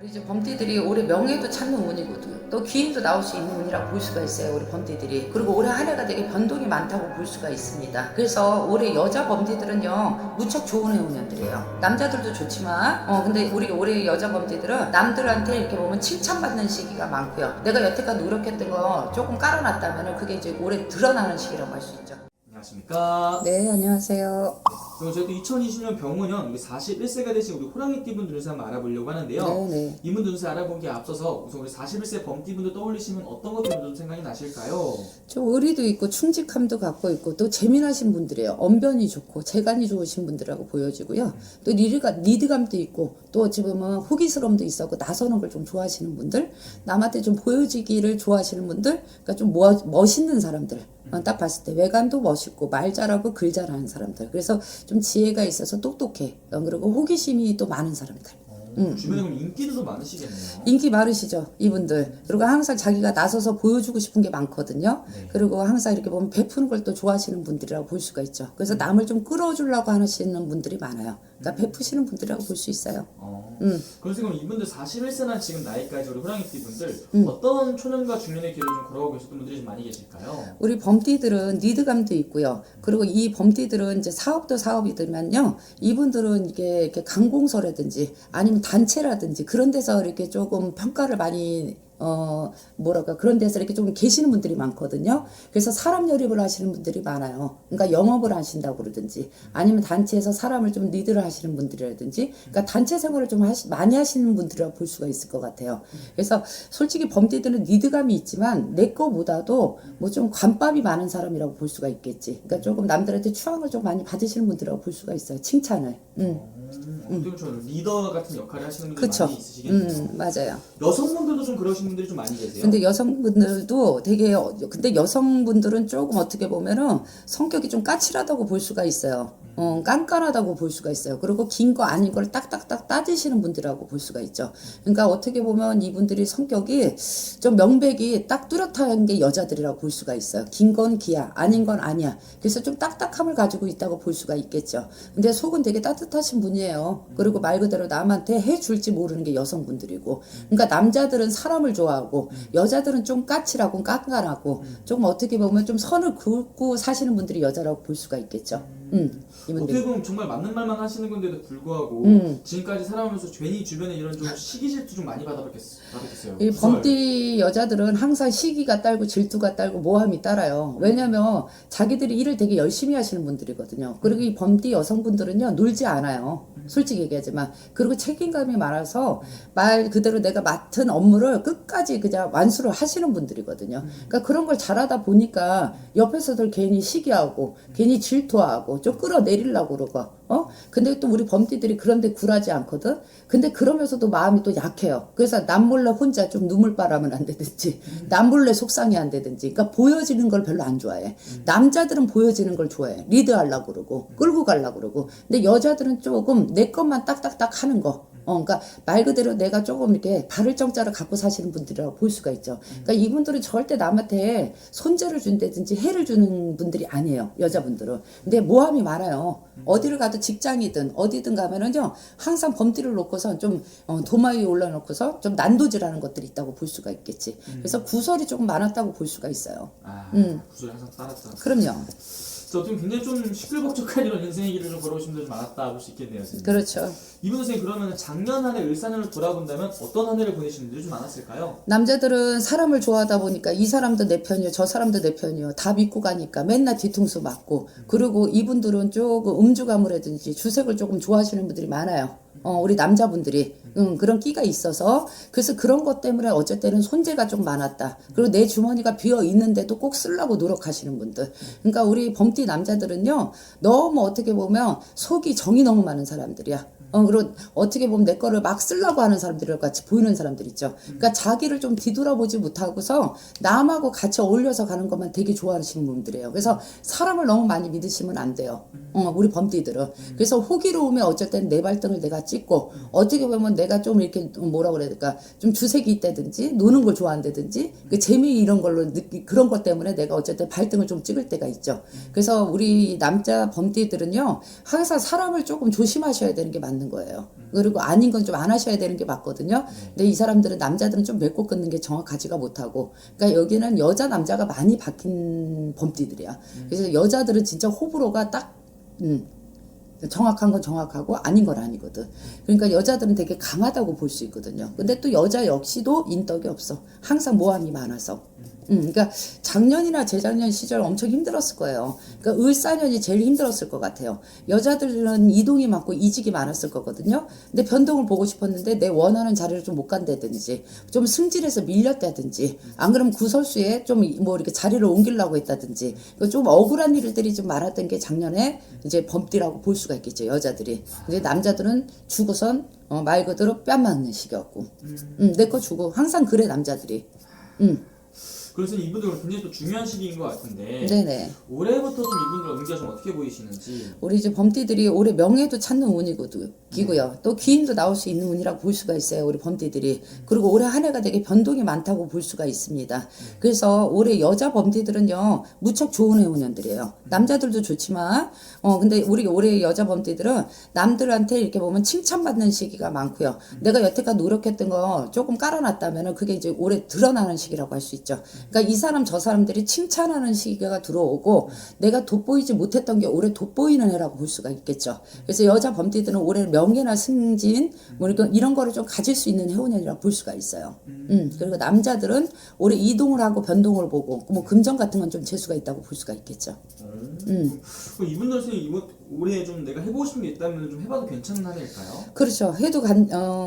이제 범띠들이 올해 명예도 찾는 운이거든. 또 기인도 나올 수 있는 운이라고 볼 수가 있어요, 우리 범띠들이. 그리고 올해 한 해가 되게 변동이 많다고 볼 수가 있습니다. 그래서 올해 여자 범띠들은요, 무척 좋은 해운년들이에요. 남자들도 좋지만, 근데 우리 올해 여자 범띠들은 남들한테 이렇게 보면 칭찬받는 시기가 많고요. 내가 여태까지 노력했던 거 조금 깔아놨다면 그게 이제 올해 드러나는 시기라고 할 수 있죠. 안녕하십니까. 네, 안녕하세요. 그럼 저희도 2020년 병원년 우리 41세가 되신 우리 호랑이띠분 운세 한번 알아보려고 하는데요. 네네. 이분 운세 알아보기에 앞서서 우선 우리 41세 범띠분들 떠올리시면 어떤 것들이 좀 생각이 나실까요? 좀 의리도 있고 충직함도 갖고 있고 또 재미나신 분들이에요. 언변이 좋고 재간이 좋으신 분들이라고 보여지고요. 또 리드감도 있고 또 어찌 보면 호기스러움도 있었고 나서는 걸 좀 좋아하시는 분들, 남한테 좀 보여지기를 좋아하시는 분들, 그러니까 좀 멋있는 사람들. 딱 봤을 때 외관도 멋있고 말 잘하고 글 잘하는 사람들. 그래서 좀 지혜가 있어서 똑똑해. 그리고 호기심이 또 많은 사람들. 주변에 그럼 인기도 많으시겠네요. 인기 많으시죠, 이분들. 그리고 항상 자기가 나서서 보여주고 싶은 게 많거든요. 네. 그리고 항상 이렇게 보면 베푸는 걸 또 좋아하시는 분들이라고 볼 수가 있죠. 그래서 남을 좀 끌어주려고 하시는 분들이 많아요. 그러니까 베푸시는 분들이라고 볼 수 있어요. 그래서 그럼 이분들 41세나 지금 나이까지 우리 호랑이띠분들 어떤 초년과 중년의 길을 좀 걸어가고 계셨던 분들이 좀 많이 계실까요? 우리 범띠들은 리드감도 있고요. 그리고 이 범띠들은 이제 사업도 사업이더만요. 이분들은 이게 이렇게 강공서라든지 아니면 단체라든지 그런 데서 이렇게 조금 평가를 많이 그런 데서 이렇게 좀 계시는 분들이 많거든요. 그래서 사람 열입을 하시는 분들이 많아요. 그러니까 영업을 하신다고 그러든지, 아니면 단체에서 사람을 좀 리드를 하시는 분들이라든지, 그러니까 단체 생활을 좀 많이 하시는 분들이라고 볼 수가 있을 것 같아요. 그래서 솔직히 범띠들은 리드감이 있지만, 내 거보다도 뭐 좀 관밥이 많은 사람이라고 볼 수가 있겠지. 그러니까 조금 남들한테 추앙을 좀 많이 받으시는 분들이라고 볼 수가 있어요. 칭찬을. 어떻게 보면 리더 같은 역할을 하시는 분들이 그쵸. 많이 있으시겠네요. 맞아요. 여성분들도 좀 그러신 분들이 좀 많이 계세요? 근데 여성분들도 근데 여성분들은 조금 어떻게 보면은 성격이 좀 까칠하다고 볼 수가 있어요. 깐깐하다고 볼 수가 있어요. 그리고 긴 거 아닌 걸 딱딱딱 따지시는 분들이라고 볼 수가 있죠. 그러니까 어떻게 보면 이분들이 성격이 좀 명백이 딱 뚜렷한 게 여자들이라고 볼 수가 있어요. 긴 건 기야, 아닌 건 아니야. 그래서 좀 딱딱함을 가지고 있다고 볼 수가 있겠죠. 근데 속은 되게 따뜻하신 분이에요. 그리고 말 그대로 남한테 해줄지 모르는 게 여성분들이고. 그러니까 남자들은 사람을 좋아하고 여자들은 좀 까칠하고 깐깐하고 좀 어떻게 보면 좀 선을 긋고 사시는 분들이 여자라고 볼 수가 있겠죠. 어떻게 보면 정말 맞는 말만 하시는 건데도 불구하고 지금까지 살아오면서 괜히 주변에 이런 좀 시기 질투 좀 많이 받았겠어요. 이 범띠 여자들은 항상 시기가 딸고 질투가 딸고 모함이 따라요. 왜냐면 자기들이 일을 되게 열심히 하시는 분들이거든요. 그리고 이 범띠 여성분들은요, 놀지 않아요. 솔직히 얘기하지만. 그리고 책임감이 많아서 말 그대로 내가 맡은 업무를 끝까지 그냥 완수를 하시는 분들이거든요. 그러니까 그런 걸 잘하다 보니까 옆에서들 괜히 시기하고 괜히 질투하고 좀 끌어내리려고 그러고. 근데 또 우리 범띠들이 그런데 굴하지 않거든. 근데 그러면서도 마음이 또 약해요. 그래서 남 몰래 혼자 좀 눈물바라면 안 되든지, 남 몰래 속상해 안 되든지. 그러니까 보여지는 걸 별로 안 좋아해. 남자들은 보여지는 걸 좋아해. 리드하려고 그러고 끌고 가려고 그러고. 근데 여자들은 조금 내 것만 딱딱딱 하는 거. 그러니까 말 그대로 내가 조금 이렇게 발을 정자를 갖고 사시는 분들이라고 볼 수가 있죠. 그러니까 이분들은 절대 남한테 손재를 준다든지 해를 주는 분들이 아니에요. 여자분들은. 근데 모함이 많아요. 어디를 가도 직장이든 어디든 가면은요, 항상 범띠를 놓고서 좀 도마 위에 올려놓고서 좀 난도질하는 것들이 있다고 볼 수가 있겠지. 그래서 구설이 조금 많았다고 볼 수가 있어요. 구슬이 항상 따랐다. 그럼요. 어떻게 굉장히 좀 시끌벅적한 이런 인생의 길을 좀 걸어오신 분들이 많았다 볼 수 있겠네요. 선생님. 그렇죠. 이분 선생님 그러면 작년 한 해 을사년을 돌아본다면 어떤 한 해를 보내신 분들이 좀 많았을까요? 남자들은 사람을 좋아하다 보니까 이 사람도 내 편이요, 저 사람도 내 편이요, 다 믿고 가니까 맨날 뒤통수 맞고. 그리고 이분들은 조금 음주가물이라든지 주색을 조금 좋아하시는 분들이 많아요. 우리 남자분들이 그런 끼가 있어서. 그래서 그런 것 때문에 어쩔 때는 손재가 좀 많았다. 그리고 내 주머니가 비어 있는데도 꼭 쓰려고 노력하시는 분들. 그러니까 우리 범띠 남자들은요, 너무 어떻게 보면 속이 정이 너무 많은 사람들이야. 그리고 어떻게 보면 내 거를 막 쓰려고 하는 사람들이랑 같이 보이는 사람들 있죠. 그러니까 자기를 좀 뒤돌아보지 못하고서 남하고 같이 어울려서 가는 것만 되게 좋아하시는 분들이에요. 그래서 사람을 너무 많이 믿으시면 안 돼요. 우리 범띠들은. 그래서 호기로움에 어쨌든 내 발등을 내가 찍고, 어떻게 보면 내가 좀 이렇게 뭐라고 그래야 될까, 좀 주색이 있다든지 노는 걸 좋아한다든지 그 재미 이런 걸로 그런 것 때문에 내가 어쨌든 발등을 좀 찍을 때가 있죠. 그래서 우리 남자 범띠들은요, 항상 사람을 조금 조심하셔야 되는 게 많아요. 않는 거예요. 그리고 아닌 건 좀 안 하셔야 되는 게 맞거든요. 근데 이 사람들은 남자들은 좀 맺고 끊는 게 정확하지가 못하고, 그러니까 여기는 여자 남자가 많이 바뀐 범띠들이야. 그래서 여자들은 진짜 호불호가 딱 정확한 건 정확하고 아닌 건 아니거든. 그러니까 여자들은 되게 강하다고 볼 수 있거든요. 근데 또 여자 역시도 인덕이 없어. 항상 모함이 많아서. 그러니까 작년이나 재작년 시절 엄청 힘들었을 거예요. 그러니까 을사년이 제일 힘들었을 것 같아요. 여자들은 이동이 많고 이직이 많았을 거거든요. 근데 변동을 보고 싶었는데 내 원하는 자리를 좀 못 간다든지, 좀 승진해서 밀렸다든지, 안 그러면 구설수에 좀 뭐 이렇게 자리를 옮기려고 했다든지, 좀 억울한 일들이 좀 많았던 게 작년에 이제 범띠라고 볼 수가 있겠죠, 여자들이. 근데 남자들은 주고선 말 그대로 뺨 맞는 시기였고, 내 거 주고 항상 그래 남자들이. 그래서 이분들 굉장히 또 중요한 시기인 것 같은데 네네. 올해부터 좀 이분들 운기가 좀 어떻게 보이시는지. 우리 이제 범띠들이 올해 명예도 찾는 운이고요. 또 귀인도 나올 수 있는 운이라고 볼 수가 있어요. 우리 범띠들이. 그리고 올해 한 해가 되게 변동이 많다고 볼 수가 있습니다. 그래서 올해 여자 범띠들은요, 무척 좋은 해운년들이에요. 남자들도 좋지만, 근데 우리 올해 여자 범띠들은 남들한테 이렇게 보면 칭찬받는 시기가 많고요. 내가 여태까지 노력했던 거 조금 깔아놨다면은 그게 이제 올해 드러나는 시기라고 할 수 있죠. 그러니까 이 사람 저 사람들이 칭찬하는 시기가 들어오고, 내가 돋보이지 못했던 게 올해 돋보이는 해라고 볼 수가 있겠죠. 그래서 여자 범띠들은 올해 명예나 승진 뭐 이런 거를 좀 가질 수 있는 해운년이라고 볼 수가 있어요. 그리고 남자들은 올해 이동을 하고 변동을 보고 뭐 금전 같은 건 좀 재수가 있다고 볼 수가 있겠죠. 그럼 이분들 선생님 올해 좀 내가 해보고 싶은 게 있다면 좀 해봐도 괜찮은 한 해일까요? 그렇죠.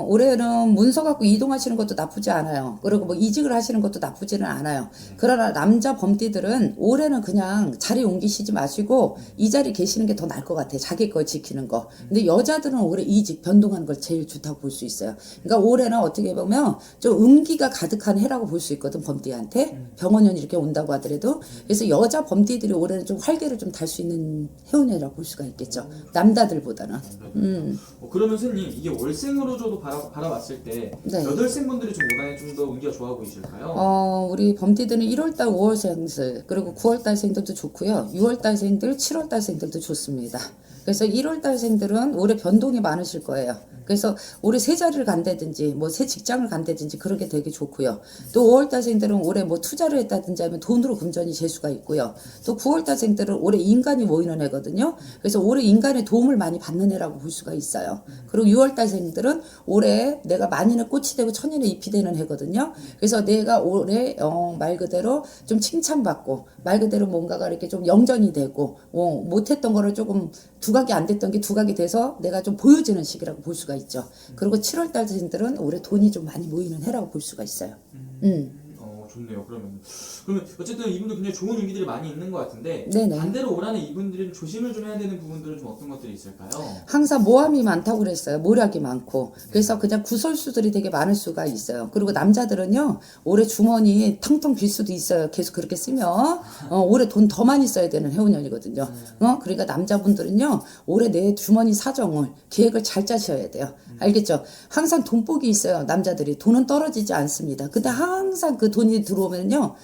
올해는 문서 갖고 이동하시는 것도 나쁘지 않아요. 그리고 뭐 이직을 하시는 것도 나쁘지는 않아요. 그러나 남자 범띠들은 올해는 그냥 자리 옮기시지 마시고 이 자리 계시는 게 더 나을 것 같아요. 자기 걸 지키는 거. 근데 여자들은 올해 이직, 변동하는 걸 제일 좋다고 볼 수 있어요. 그러니까 올해는 어떻게 보면 좀 음기가 가득한 해라고 볼 수 있거든, 범띠한테. 병원년이 이렇게 온다고 하더라도. 그래서 여자 범띠들이 올해는 좀 활기를 좀 달 수 있는 해운년이라고 볼 수가 있겠죠. 남자들보다는. 그러면 선생님 이게 월생으로 저도 바라봤을 때 네. 여덟생분들이 좀 올해 좀 더 운기가 좋아 보이실까요? 우리 범띠들은 1월달, 5월생들, 그리고 9월달생들도 좋고요. 6월달생들, 7월달생들도 좋습니다. 그래서 1월달생들은 올해 변동이 많으실 거예요. 그래서 올해 새 자리를 간다든지 뭐 새 직장을 간다든지 그런 게 되게 좋고요. 또 5월달생들은 올해 뭐 투자를 했다든지 하면 돈으로 금전이 재수가 있고요. 또 9월달생들은 올해 인간이 모이는 해거든요. 그래서 올해 인간의 도움을 많이 받는 해라고 볼 수가 있어요. 그리고 6월달생들은 올해 내가 만인의 꽃이 되고 천인의 잎이 되는 해거든요. 그래서 내가 올해 말 그대로 좀 칭찬받고 말 그대로 뭔가가 이렇게 좀 영전이 되고 못했던 거를 조금 두각이 안 됐던 게 두각이 돼서 내가 좀 보여지는 시기라고 볼 수가 있죠. 그리고 7월달생들은 올해 돈이 좀 많이 모이는 해라고 볼 수가 있어요. 좋네요. 그러면 어쨌든 이분들 굉장히 좋은 운기들이 많이 있는 것 같은데 네네. 반대로 올 한해 이분들은 조심을 좀 해야 되는 부분들은 좀 어떤 것들이 있을까요? 항상 모함이 많다고 그랬어요. 모략이 많고. 그래서 그냥 구설수들이 되게 많을 수가 있어요. 그리고 남자들은요, 올해 주머니 텅텅 빌 수도 있어요. 계속 그렇게 쓰면. 올해 돈 더 많이 써야 되는 해운년이거든요. 그러니까 남자분들은요, 올해 내 주머니 사정을, 계획을 잘 짜셔야 돼요. 알겠죠? 항상 돈복이 있어요. 남자들이. 돈은 떨어지지 않습니다. 근데 항상 그 돈이 들어오면요,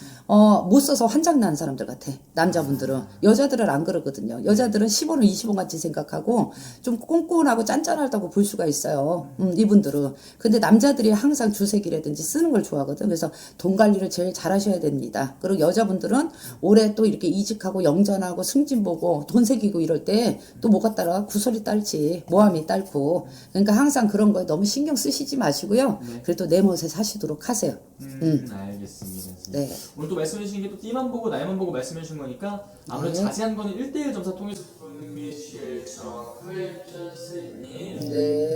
못 써서 환장 나는 사람들 같아. 남자분들은. 여자들은 안 그러거든요. 여자들은 10원을 20원 같이 생각하고 좀 꼼꼼하고 짠짠하다고 볼 수가 있어요. 이분들은. 근데 남자들이 항상 주색이라든지 쓰는 걸 좋아하거든. 그래서 돈 관리를 제일 잘 하셔야 됩니다. 그리고 여자분들은 올해 또 이렇게 이직하고 영전하고 승진 보고 돈 새기고 이럴 때 또 뭐가 따라 구설이 딸지 모함이 딸고. 그러니까 항상 그런 거에 너무 신경 쓰시지 마시고요. 그래도 내 멋에 사시도록 하세요. 알겠습니다. 네. 오늘 또 말씀해 주신 게 또 띠만 보고 나이만 보고 말씀해 주신 거니까 아무래도 네. 자세한 거는 1대1 점사 통해서 네.